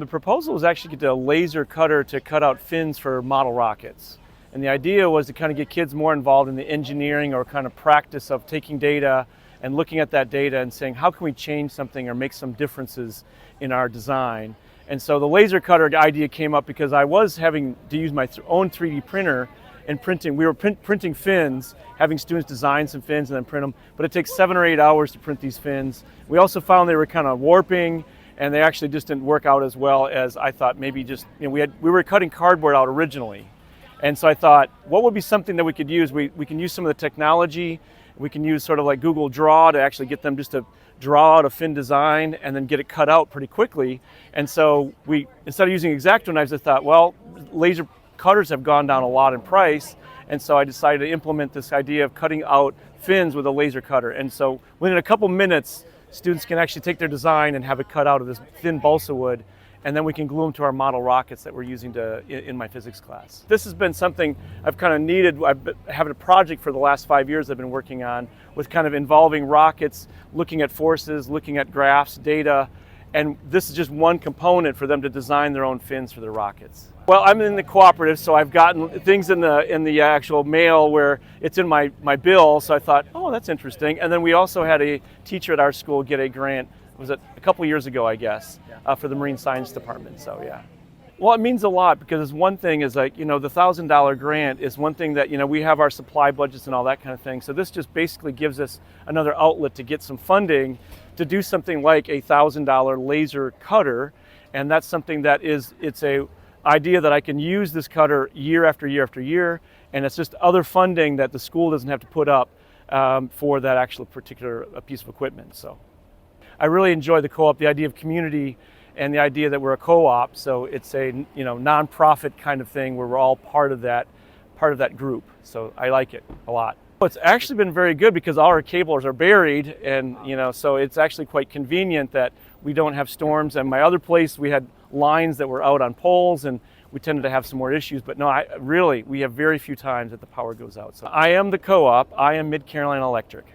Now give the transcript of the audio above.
The proposal was actually to get a laser cutter to cut out fins for model rockets. And the idea was to kind of get kids more involved in the engineering or kind of practice of taking data and looking at that data and saying, how can we change something or make some differences in our design? And so the laser cutter idea came up because I was having to use my own 3D printer and printing. We were printing fins, having students design some fins and then print them, but it takes 7 or 8 hours to print these fins. We also found they were kind of warping, and they actually just didn't work out as well as I thought. Maybe just, we were cutting cardboard out originally. And so I thought, what would be something that we could use? We can use some of the technology. We can use sort of like Google Draw to actually get them just to draw out a fin design and then get it cut out pretty quickly. And so instead of using X-Acto knives, I thought, well, laser cutters have gone down a lot in price. And so I decided to implement this idea of cutting out fins with a laser cutter. And so within a couple minutes, students can actually take their design and have it cut out of this thin balsa wood, and then we can glue them to our model rockets that we're using in my physics class. This has been something I've kind of needed. I've been having a project for the last 5 years I've been working on with kind of involving rockets, looking at forces, looking at graphs, data, and this is just one component for them to design their own fins for their rockets. Well, I'm in the cooperative, so I've gotten things in the actual mail where it's in my bill, so I thought, oh, that's interesting. And then we also had a teacher at our school get a grant, was it a couple years ago, I guess, for the Marine Science Department, so yeah. Well, it means a lot because one thing is like, the $1,000 grant is one thing that, we have our supply budgets and all that kind of thing. So this just basically gives us another outlet to get some funding to do something like a $1,000 laser cutter. And that's something that it's a idea that I can use this cutter year after year after year. And it's just other funding that the school doesn't have to put up for that actual particular piece of equipment. So I really enjoy the co-op, the idea of community, and the idea that we're a co-op, so it's a nonprofit kind of thing where we're all part of that group. So I like it a lot. It's actually been very good because all our cables are buried, and so it's actually quite convenient that we don't have storms. And my other place, we had lines that were out on poles, and we tended to have some more issues. But no, we have very few times that the power goes out. So I am the co-op. I am Mid Carolina Electric.